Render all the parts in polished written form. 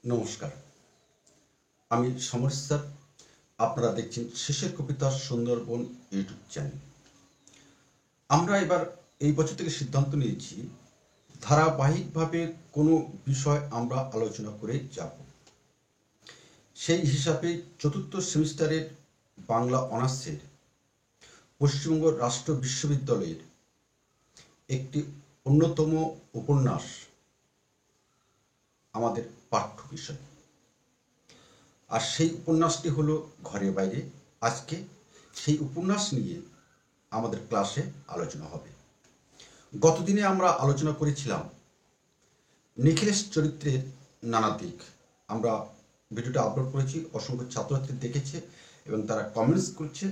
নমস্কার, আমি সমর স্যার। আপনারা দেখছেন শেষের কবিতা সুন্দরবন ইউটিউব চ্যানেল। আমরা এবার এই বছর থেকে সিদ্ধান্ত নিয়েছি ধারাবাহিকভাবে কোনো বিষয় আমরা আলোচনা করে যাব। সেই হিসাবে চতুর্থ সেমিস্টারের বাংলা অনার্সের পশ্চিমবঙ্গ রাষ্ট্র বিশ্ববিদ্যালয়ের একটি অন্যতম উপন্যাস আমাদের পাঠ্য বিষয়। আর সেই উপন্যাসটি হলো ঘরে বাইরে। আজকে সেই উপন্যাস নিয়ে আমাদের ক্লাসে আলোচনা হবে। গতদিনে আমরা আলোচনা করেছিলাম নিখিলেশ চরিত্রের নানা দিক। আমরা ভিডিওটা আপলোড করেছি, অসংখ্য ছাত্রছাত্রী দেখেছে এবং তারা কমেন্টস করছে,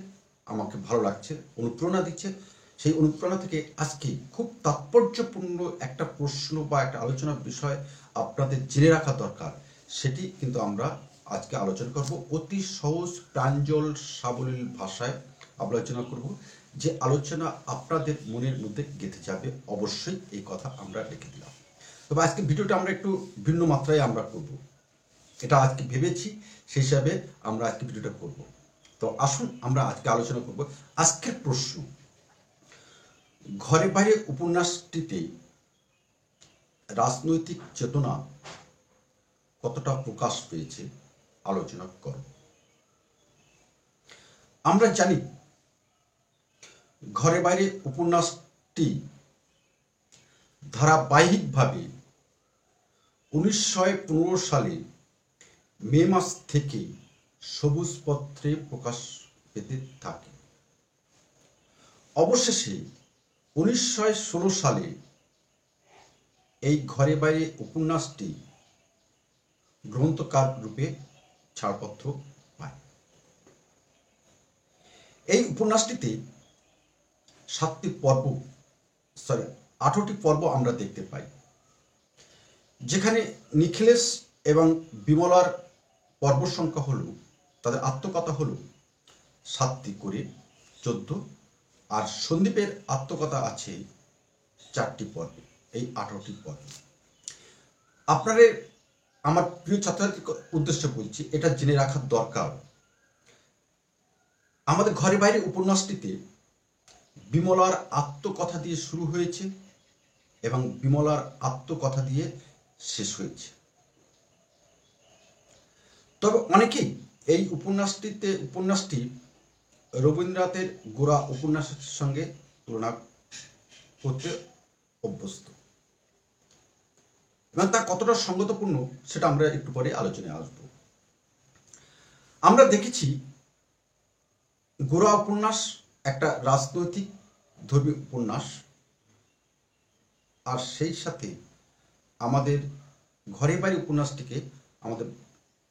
আমাকে ভালো লাগছে, অনুপ্রেরণা দিচ্ছে। সেই অনুপ্রেরণা থেকে আজকে খুব তাৎপর্যপূর্ণ একটা প্রশ্ন বা একটা আলোচনার বিষয় আপনাদের জেনে রাখা দরকার, সেটি কিন্তু আমরা আজকে আলোচনা করব। অতি সহজ প্রাঞ্জল সাবলীল ভাষায় আলোচনা করব, যে আলোচনা আপনাদের মনের মধ্যে গেঁথে যাবে। অবশ্যই এই কথা আমরা রেখে দিলাম। তবে আজকে ভিডিওটা আমরা একটু ভিন্ন মাত্রায় আমরা করব, এটা আজকে ভেবেছি, সেই হিসাবে আমরা আজকে ভিডিওটা করব। তো আসুন আমরা আজকে আলোচনা করব আজকের প্রশ্ন। ঘরে বাইরে উপন্যাসটিতে রাজনৈতিক চেতনা কতটা প্রকাশ পেয়েছে আলোচনা করব। আমরা জানি ঘরে বাইরে উপন্যাসটি ধারাবাহিকভাবে 1915 সালে মে মাস থেকে সবুজপত্রে প্রকাশ পেতে থাকে। অবশেষে 1916 সালে এই ঘরে বাইরে উপন্যাসটি গ্রন্থকার রূপে ছাড়পত্র পায়। এই উপন্যাসটিতে 18টি পর্ব আমরা দেখতে পাই, যেখানে নিখিলেশ এবং বিমলার পর্ব সংখ্যা হল, তাদের আত্মকথা হল 7টি করে 14, আর সন্দীপের আত্মকথা আছে 4টি পর্বে। এই 18টি পর্ব আপনাদের, আমার প্রিয় ছাত্রছাত্রীর উদ্দেশ্যে বলছি, এটা জেনে রাখার দরকার। আমাদের ঘরে বাইরে উপন্যাসটিতে বিমলার আত্মকথা দিয়ে শুরু হয়েছে এবং বিমলার আত্মকথা দিয়ে শেষ হয়েছে। তবে অনেকেই এই উপন্যাসটি রবীন্দ্রনাথের গোরা উপন্যাসের সঙ্গে তুলনা করতে অভ্যস্ত, এবং তা কতটা সঙ্গতপূর্ণ সেটা আমরা একটু পরে আলোচনায় আসব। আমরা দেখেছি গোরা উপন্যাস একটা রাজনৈতিক ধর্মী উপন্যাস, আর সেই সাথে আমাদের ঘরে বাইরে উপন্যাসটিকে আমাদের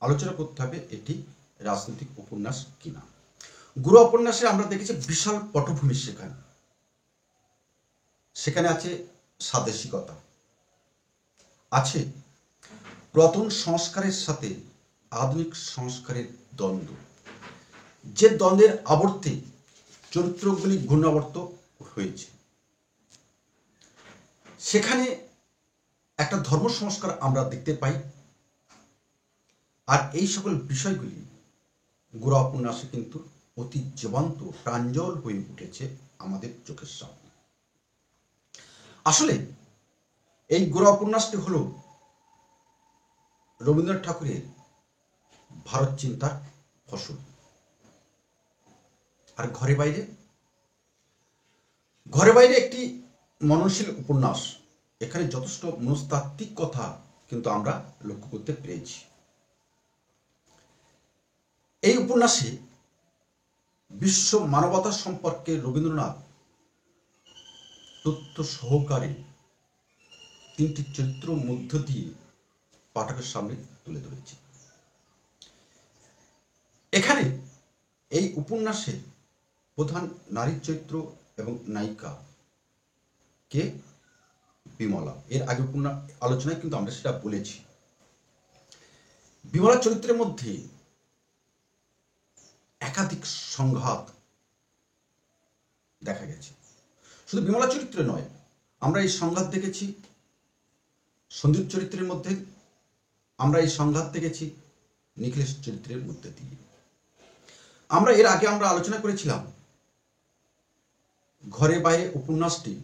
আলোচনা করতে হবে এটি রাজনৈতিক উপন্যাস কিনা। গোরা উপন্যাসে আমরা দেখেছি বিশাল পটভূমি, সেখানে আছে স্বাদেশিকতা, আছে পুরাতন সংস্কারের সাথে আধুনিক সংস্কারের দ্বন্দ্ব, যে দ্বন্দ্বের আবর্তে চরিত্রগুলি ঘূর্ণাবর্ত হয়েছে। সেখানে একটা ধর্ম সংস্কার আমরা দেখতে পাই, আর এই সকল বিষয়গুলি গোরা উপন্যাসে কিন্তু অতি জীবন্ত প্রাঞ্জল হয়ে উঠেছে আমাদের চোখের সামনে। আসলে এই গোরা উপন্যাসটি হল রবীন্দ্রনাথ ঠাকুরের ভারত চিন্তার ফসল। আর ঘরে বাইরে একটি মননশীল উপন্যাস। এখানে যথেষ্ট মনস্তাত্ত্বিক কথা কিন্তু আমরা লক্ষ্য করতে পেরেছি। এই উপন্যাসে বিশ্ব মানবতা সম্পর্কে রবীন্দ্রনাথ তথ্য সহকারে 3টি চরিত্র মধ্য দিয়ে পাঠকের সামনে তুলে ধরেছে। এখানে এই উপন্যাসের প্রধান নারী চরিত্র এবং নায়িকা কে বিমলা। এর আগে আলোচনায় কিন্তু আমরা সেটা বলেছি। বিমলা চরিত্রের মধ্যে একাধিক সংঘাত দেখা গেছে। শুধু বিমলা চরিত্রে নয়, আমরা এই সংঘাত দেখেছি সন্দীপ চরিত্রের মধ্যে, আমরা এই সংঘাত দেখেছি নিখিলেশ চরিত্রের মধ্যে দিয়ে। আমরা এর আগে আলোচনা করেছিলাম ঘরে বাইরে উপন্যাসটি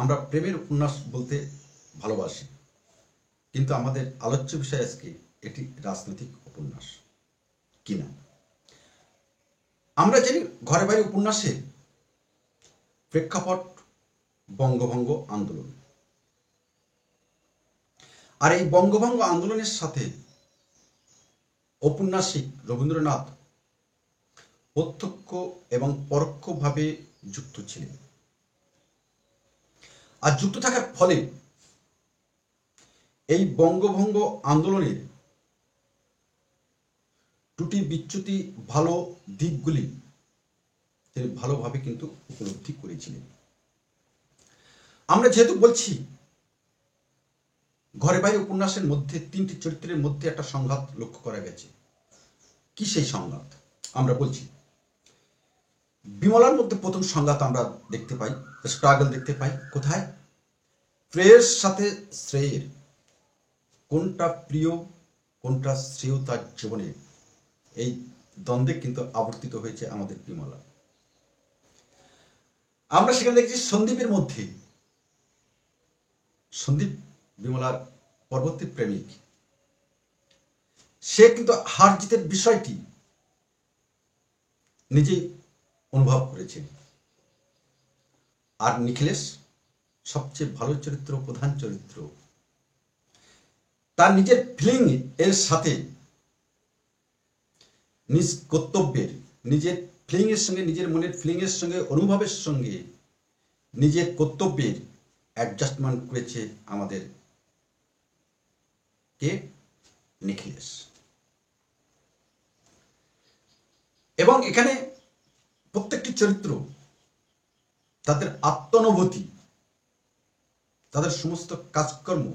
আমরা প্রেমের উপন্যাস বলতে ভালোবাসি, কিন্তু আমাদের আলোচ্য বিষয় আজকে এটি রাজনৈতিক উপন্যাস কিনা। আমরা জানি ঘরে বাইরে উপন্যাসের প্রেক্ষাপট বঙ্গভঙ্গ আন্দোলন, আর এই বঙ্গভঙ্গ আন্দোলনের সাথে ঔপন্যাসিক রবীন্দ্রনাথ প্রত্যক্ষ এবং পরোক্ষভাবে যুক্ত ছিলেন। আর যুক্ত থাকার ফলে এই বঙ্গভঙ্গ আন্দোলনের ত্রুটি বিচ্যুতি ভালো দিকগুলি তিনি ভালোভাবে কিন্তু উপলব্ধি করেছিলেন। আমরা যেহেতু বলছি ঘরে বাইরে উপন্যাসের মধ্যে তিনটি চরিত্রের মধ্যে একটা সংঘাত লক্ষ্য করা গেছে। কি সেই সংঘাত? আমরা বলছি বিমলার মধ্যে প্রথম সংঘাত আমরা দেখতে পাই, স্ট্রাগল দেখতে পাই। কোথায়? প্রেয়ের সাথে শ্রেয়ের, কোনটা প্রিয় কোনটা শ্রেয় তার জীবনে, এই দ্বন্দ্বে কিন্তু আবর্তিত হয়েছে আমাদের বিমলা। আমরা সেখানে দেখছি সন্দীপের মধ্যে, সন্দীপ বিমলার পরবর্তী প্রেমিক, সে কিন্তু হার জিতের বিষয়টি নিজেই অনুভব করেছে। আর নিখিলেশ সবচেয়ে ভালো চরিত্র, প্রধান চরিত্র, তার নিজের ফিলিং এর সাথে নিজ কর্তব্যের, নিজের ফিলিং এর সঙ্গে, নিজের মনের ফিলিং এর সঙ্গে, অনুভবের সঙ্গে নিজের কর্তব্যের অ্যাডজাস্টমেন্ট করেছে আমাদের কে? নিখিলেশ। এবং এখানে প্রত্যেকটি চরিত্র তাদের আত্মানুভূতি, তাদের সমস্ত কাজকর্ম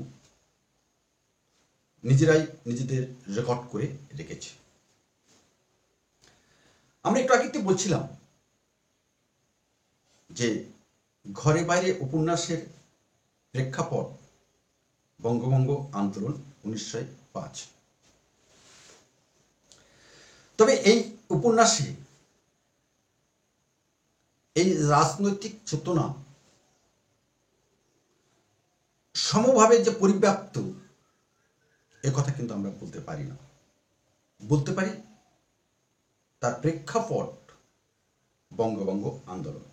নিজেরাই নিজেদের রেকর্ড করে রেখেছে। আমরা একটু আগে বলছিলাম যে ঘরে বাইরে উপন্যাসের প্রেক্ষাপট বঙ্গভঙ্গ আন্দোলন 1905। তবে এই উপন্যাসে এই রাজনৈতিক চেতনা সমভাবে যে পরিব্যাপ্ত, কথা কিন্তু আমরা বলতে পারি না। বলতে পারি তার প্রেক্ষাপট বঙ্গভঙ্গ আন্দোলন।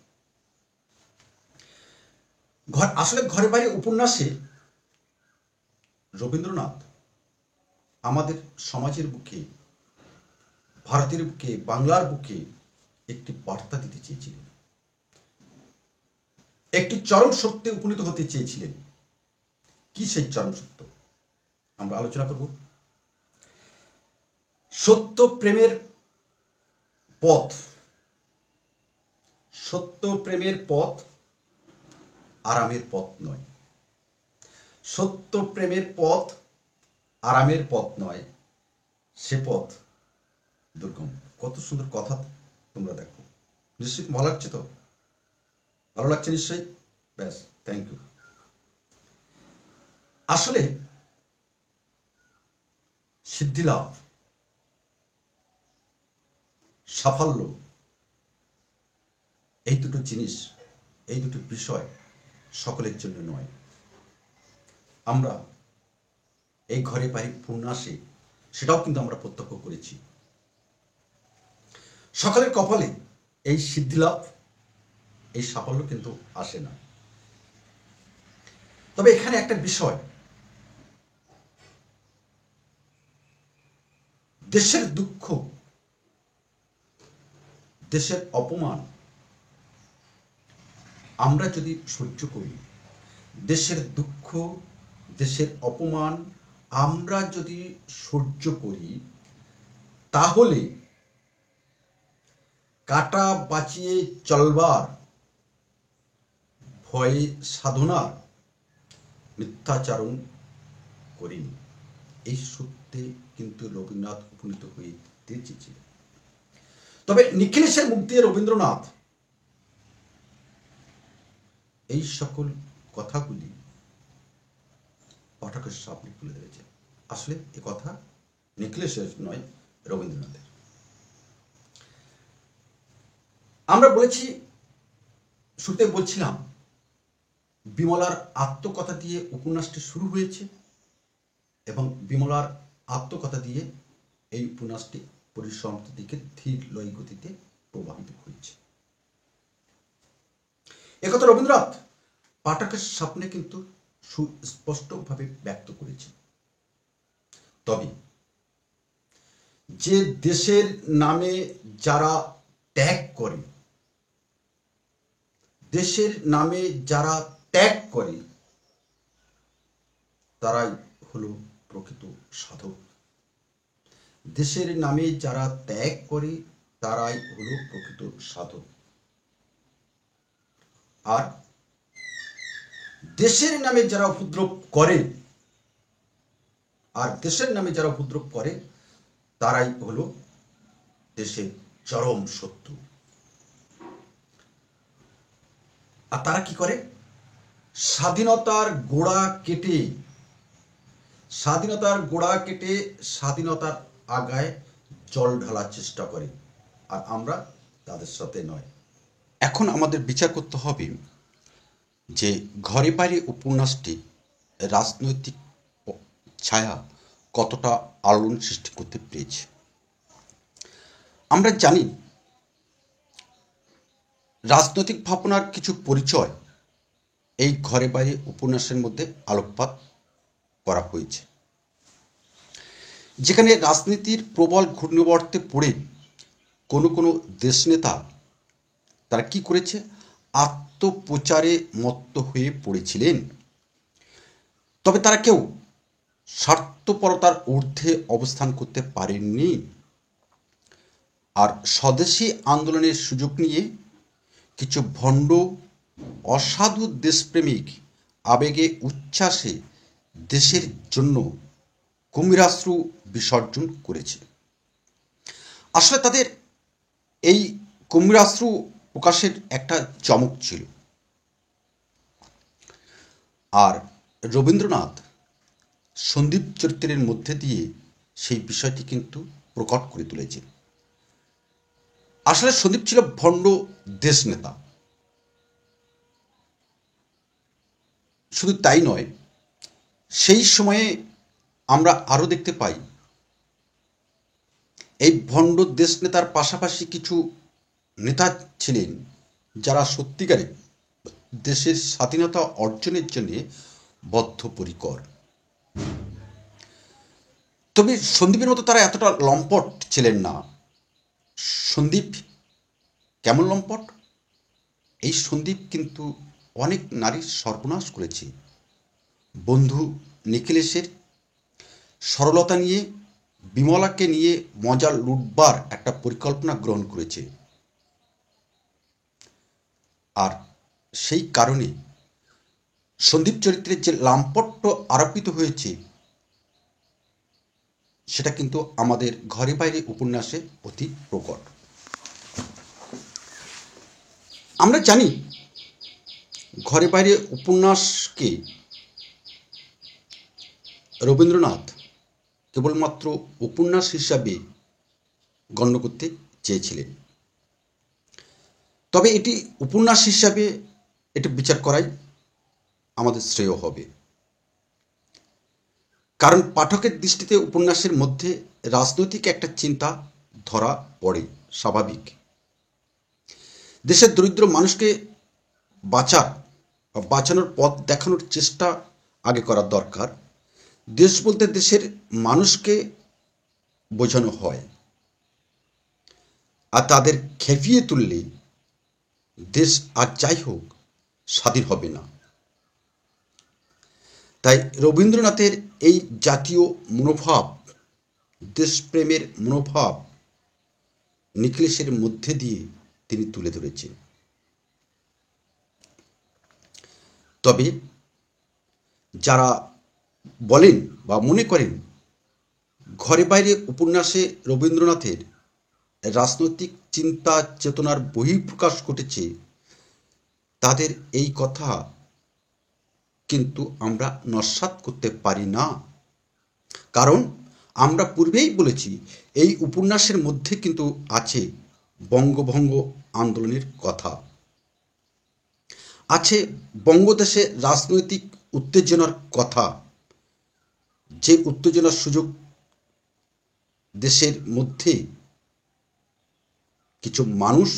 আসলে ঘরে বাইরে উপন্যাসে রবীন্দ্রনাথ আমাদের সমাজের বুকে, ভারতের বুকে, বাংলার বুকে একটি বার্তা দিতে চেয়েছিলেন, একটি চরম সত্যে উপনীত হতে চেয়েছিলেন। কি সেই চরম সত্য? আমরা আলোচনা করব। সত্য প্রেমের পথ, সত্য প্রেমের পথ আরামের পথ নয়। সত্য প্রেমের পথ আরামের পথ নয়, সে পথ দুর্গম। কত সুন্দর কথা তোমরা দেখো। নিশ্চয়ই ভালো লাগছে তো? ভালো লাগছে নিশ্চয়ই? ব্যাস, থ্যাংক ইউ। আসলে সিদ্ধিলাভ, সাফল্য, এই দুটো জিনিস, এই দুটো বিষয় সকলের জন্য নয়। আমরা এই ঘরে বাড়ি উপন্যাসে সেটাও কিন্তু আমরা প্রত্যক্ষ করেছি। সকলের কপালে এই সিদ্ধিলাভ, এই সাফল্য কিন্তু আসে না। তবে এখানে একটা বিষয়, দেশের দুঃখ, দেশের অপমান আমরা যদি সহ্য করি, দেশের দুঃখ, দেশের অপমান আমরা যদি সহ্য করি, তাহলে কাটা বাঁচিয়ে চলবার ভয়ে সাধনার মিথ্যাচারণ করিনি। এই সত্যে কিন্তু রবীন্দ্রনাথ উপনীত হয়ে চেয়েছিলেন। তবে নিখিলেশের মুখ দিয়ে রবীন্দ্রনাথ এই সকল কথাগুলি পাঠক পাঠকের সামনে তুলে ধরেছে। আসলে এ কথা নিখিলেশের নয়, রবীন্দ্রনাথের। আমরা বলেছি, শুরুতে বলছিলাম, বিমলার আত্মকথা দিয়ে উপন্যাসটি শুরু হয়েছে এবং বিমলার আত্মকথা দিয়ে এই উপন্যাসটি পরিসমাপ্তির দিকে ধীর লয় গতিতে প্রবাহিত হয়েছে। একথা রবীন্দ্রনাথ পাঠকের সামনে কিন্তু সুস্পষ্টভাবে ব্যক্ত করেছে। তবে যে দেশের নামে যারা ত্যাগ করে, দেশের নামে যারা ত্যাগ করে, তারাই হলো প্রকৃত সাধক। দেশের নামে যারা ত্যাগ করে তারাই হলো প্রকৃত সাধক। আর দেশের নামে যারা উপদ্রব করে, তারাই হলো দেশের চরম শত্রু। আর তারা কি করে? স্বাধীনতার গোড়া কেটে স্বাধীনতার আগায় জল ঢালার চেষ্টা করে, আর আমরা তাদের সাথে নয়। এখন আমাদের বিচার করতে হবে যে ঘরে বাইরে উপন্যাসটি রাজনৈতিক ছায়া কতটা আলোড়ন সৃষ্টি করতে পেরেছে। আমরা জানি রাজনৈতিক ভাবনার কিছু পরিচয় এই ঘরে বাইরে উপন্যাসের মধ্যে আলোকপাত করা হয়েছে, যেখানে রাজনীতির প্রবল ঘূর্ণিবর্তে পড়ে কোনো কোনো দেশনেতা তারা কি করেছে? আত্মপ্রচারে মত্ত হয়ে পড়েছিলেন। তবে তারা কেউ স্বার্থপরতার ঊর্ধ্বে অবস্থান করতে পারেননি। আর স্বদেশী আন্দোলনের সুযোগ নিয়ে কিছু ভণ্ড অসাধু দেশপ্রেমিক আবেগে উচ্ছ্বাসে দেশের জন্য কুমিরাশ্রু বিসর্জন করেছে। আসলে তাদের এই কুমিরাশ্রু প্রকাশের একটা চমক ছিল। আর রবীন্দ্রনাথ সন্দীপ চরিত্রের মধ্যে দিয়ে সেই বিষয়টি কিন্তু প্রকট করে তুলেছে। আসলে সন্দীপ ছিল ভণ্ড দেশ নেতা। শুধু তাই নয়, সেই সময়ে আমরা আরো দেখতে পাই এই ভণ্ড দেশ নেতার পাশাপাশি কিছু নেতা ছিলেন যারা সত্যিকারে দেশের স্বাধীনতা অর্জনের জন্য বদ্ধপরিকর। তবে সন্দীপের মতো তারা এতটা লম্পট ছিলেন না। সন্দীপ কেমন লম্পট? এই সন্দীপ কিন্তু অনেক নারীর সর্বনাশ করেছে। বন্ধু নিখিলেশের সরলতা নিয়ে, বিমলাকে নিয়ে মজা লুটবার একটা পরিকল্পনা গ্রহণ করেছে। আর সেই কারণে সন্দীপ চরিত্রের যে লাম্পট্য আরোপিত হয়েছে সেটা কিন্তু আমাদের ঘরে বাইরে উপন্যাসে অতি প্রকট। আমরা জানি ঘরে বাইরে উপন্যাসকে রবীন্দ্রনাথ কেবলমাত্র উপন্যাস হিসাবে গণ্য করতে চেয়েছিলেন। তবে এটি উপন্যাস হিসাবে এটি বিচার করাই আমাদের শ্রেয় হবে, কারণ পাঠকের দৃষ্টিতে উপন্যাসের মধ্যে রাজনৈতিক একটা চিন্তা ধরা পড়ে, স্বাভাবিক। দেশের দরিদ্র মানুষকে বাঁচানোর পথ দেখানোর চেষ্টা আগে করা দরকার। দেশ বলতে দেশের মানুষকে বোঝানো হয়, আর তাদের খেপিয়ে তুললে দেশ আর যাই হোক স্বাধীন হবে না। তাই রবীন্দ্রনাথের এই জাতীয় মনোভাব, দেশপ্রেমের মনোভাব নিখিলেশের মধ্যে দিয়ে তিনি তুলে ধরেছেন। তবে যারা বলেন বা মনে করেন ঘরে বাইরে উপন্যাসে রবীন্দ্রনাথের রাজনৈতিক চিন্তা চেতনার বহিঃপ্রকাশ ঘটেছে, তাদের এই কথা কিন্তু আমরা নস্যাৎ করতে পারি না, কারণ আমরা পূর্বেই বলেছি এই উপন্যাসের মধ্যে কিন্তু আছে বঙ্গভঙ্গ আন্দোলনের কথা, আছে বঙ্গদেশে রাজনৈতিক উত্তেজনার কথা, যে উত্তেজনার সুযোগ দেশের মধ্যে কিছু মানুষ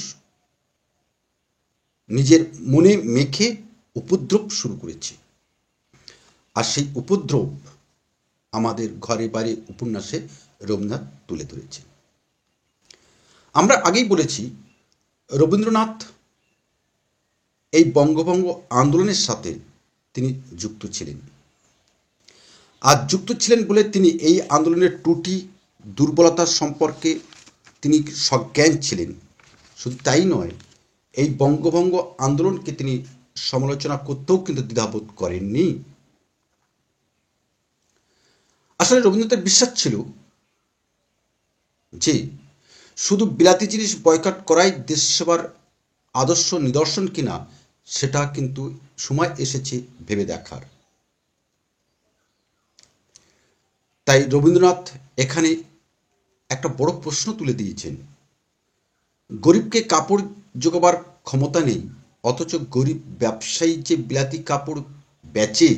নিজের মনে মেখে উপদ্রব শুরু করেছে। আর সেই উপদ্রব আমাদের ঘরে বাইরে উপন্যাসে রবীন্দ্রনাথ তুলে ধরেছে। আমরা আগেই বলেছি রবীন্দ্রনাথ এই বঙ্গভঙ্গ আন্দোলনের সাথে তিনি যুক্ত ছিলেন, আর যুক্ত ছিলেন বলে তিনি এই আন্দোলনের ত্রুটি দুর্বলতা সম্পর্কে তিনি সজ্ঞান ছিলেন। শুধু তাই নয়, এই বঙ্গভঙ্গ আন্দোলনকে তিনি সমালোচনা করতেও কিন্তু দ্বিধাবোধ করেননি। আসলে রবীন্দ্রনাথের বিশ্বাস ছিল যে শুধু বিলাতি জিনিস বয়কট করাই দেশ সেবার আদর্শ নিদর্শন কিনা সেটা কিন্তু সময় এসেছে ভেবে দেখার। তাই রবীন্দ্রনাথ এখানে একটা বড় প্রশ্ন তুলে দিয়েছেন, গরিবকে কাপড় জোগাবার ক্ষমতা নেই, অথচ গরিব ব্যবসায়ী যে বিলাতি কাপড় বেচে,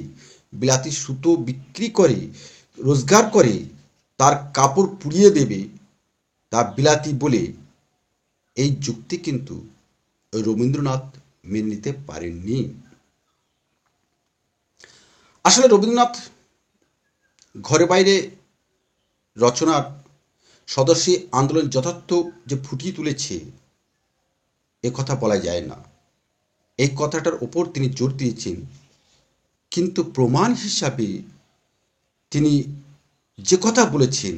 বিলাতি সুতো বিক্রি করে রোজগার করে, তার কাপড় পুড়িয়ে দেবে তা বিলাতি বলে, এই যুক্তি কিন্তু রবীন্দ্রনাথ মেনে নিতে পারেননি। আসলে রবীন্দ্রনাথ ঘরে বাইরে রচনার স্বদেশী আন্দোলন যথার্থ যে ফুটিয়ে তুলেছে এ কথা বলা যায় না, এই কথাটার ওপর তিনি জোর দিয়েছেন, কিন্তু প্রমাণ হিসাবে তিনি যে কথা বলেছেন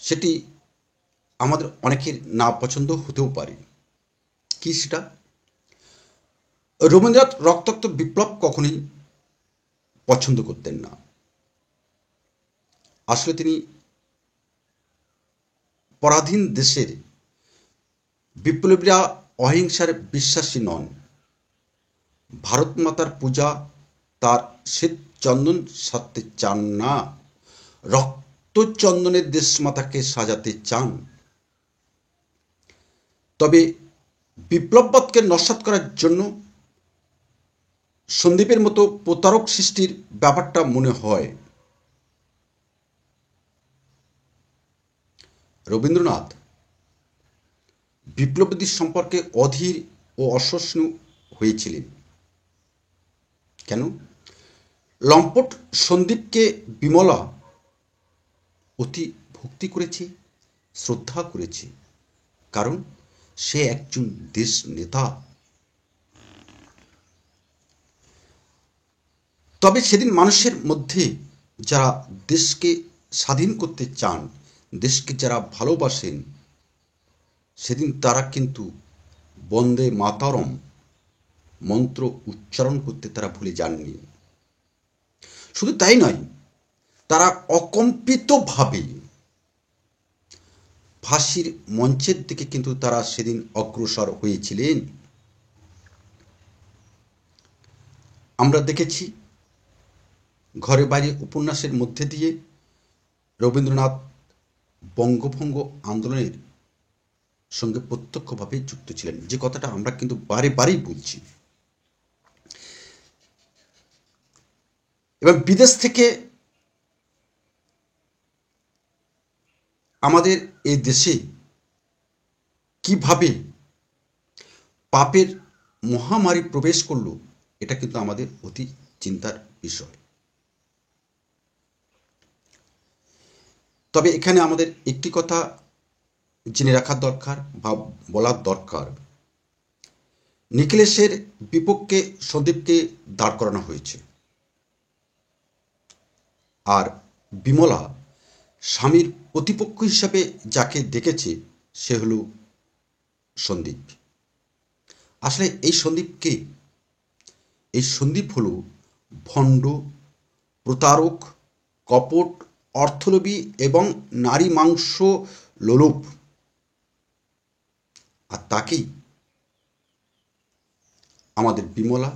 সেটি আমাদের অনেকের না পছন্দ হতেও পারে। কি সেটা? রবীন্দ্রনাথ রক্তাক্ত বিপ্লব কখনোই পছন্দ করতেন না। আসলে তিনি পরাধীন দেশের বিপ্লবীরা অহিংসার বিশ্বাসী নন। ভারত মাতার পূজা তার শ্বেত চন্দন সারতে চান না, রক্ত চন্দনের দেশমাতাকে সাজাতে চান। তবে বিপ্লববাদকে নস্যাৎ করার জন্য সন্দীপের মতো প্রতারক সৃষ্টির ব্যাপারটা মনে হয়। রবীন্দ্রনাথ বিপ্লবীদের সম্পর্কে অধীর ও অসহিষ্ণু হয়েছিলেন। কেন? লম্পট সন্দীপকে বিমলা অতি ভক্তি করেছে, শ্রদ্ধা করেছে, কারণ সে একজন দেশ নেতা। তবে সেদিন মানুষের মধ্যে যারা দেশকে স্বাধীন করতে চান, দেশকে যারা ভালোবাসেন, সেদিন তারা কিন্তু বন্দে মাতরম মন্ত্র উচ্চারণ করতে তারা ভুলে যাননি। শুধু তাই নয়, তারা অকম্পিতভাবে ফাঁসির মঞ্চের দিকে কিন্তু তারা সেদিন অগ্রসর হয়েছিলেন। আমরা দেখেছি ঘরে বাইরে উপন্যাসের মধ্যে দিয়ে রবীন্দ্রনাথ বঙ্গভঙ্গ আন্দোলনের সঙ্গে প্রত্যক্ষভাবে যুক্ত ছিলেন, যে কথাটা আমরা কিন্তু বারে বারেই বলছি। এবং বিদেশ থেকে আমাদের এই দেশে কিভাবে পাপের মহামারী প্রবেশ করলো এটা কিন্তু আমাদের অতি চিন্তার বিষয়। তবে এখানে আমাদের একটি কথা জেনে রাখার দরকার বা বলার দরকার, নিখিলেশের বিপক্ষে সন্দীপকে দাঁড় করানো হয়েছে, আর বিমলা স্বামীর প্রতিপক্ষ হিসাবে যাকে দেখেছে সে হলো সন্দীপ। আসলে এই সন্দীপ কে? এই সন্দীপ হলো ভণ্ড, প্রতারক, কপট, অর্থলোভী এবং নারী মাংস লোলুপ। আর তাকেই আমাদের বিমলা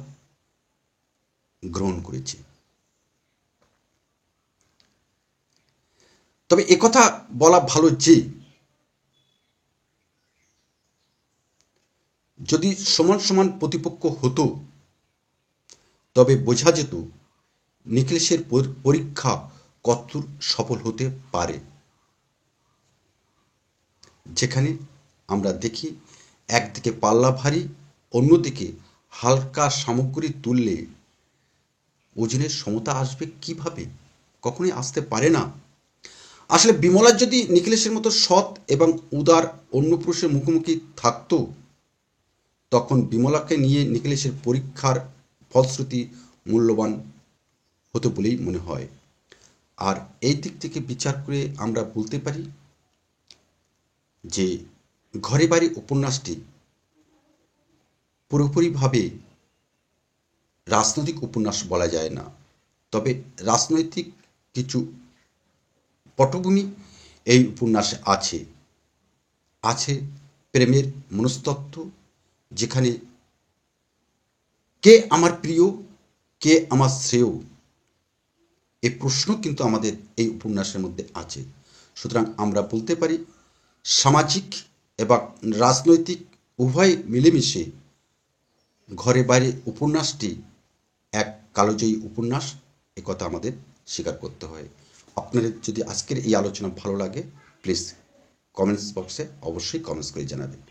গ্রহণ করেছে। তবে একথা বলা ভালো যে যদি সমান সমান প্রতিপক্ষ হতো তবে বোঝা যেত নিখিলেশের পরীক্ষা কতদূর সফল হতে পারে। যেখানে আমরা দেখি একদিকে পাল্লা ভারী, অন্যদিকে হালকা সামগ্রী তুললে ওজনের সমতা আসবে কিভাবে? কখনোই আসতে পারে না। আসলে বিমলার যদি নিখিলেশের মতো সৎ এবং উদার অন্য পুরুষের মুখোমুখি থাকতো, তখন বিমলাকে নিয়ে নিখিলেশের পরীক্ষার ফলশ্রুতি মূল্যবান হতো বলেই মনে হয়। আর এই দিক থেকে বিচার করে আমরা বলতে পারি যে ঘরে বাড়ি উপন্যাসটি পুরোপুরিভাবে রাজনৈতিক উপন্যাস বলা যায় না, তবে রাজনৈতিক কিছু পটভূমি এই উপন্যাসে আছে। আছে প্রেমের মনস্তত্ত্ব, যেখানে কে আমার প্রিয়, কে আমার শ্রেয়, এই প্রশ্ন কিন্তু আমাদের এই উপন্যাসের মধ্যে আছে। সুতরাং আমরা বলতে পারি সামাজিক এবং রাজনৈতিক উভয় মিলেমিশে ঘরে বাইরে উপন্যাসটি এক কালোজয়ী উপন্যাস, একথা আমাদের স্বীকার করতে হয়। আপনাদের যদি আজকের এই আলোচনা ভালো লাগে, প্লিজ কমেন্টস বক্সে অবশ্যই কমেন্টস করে জানাবেন।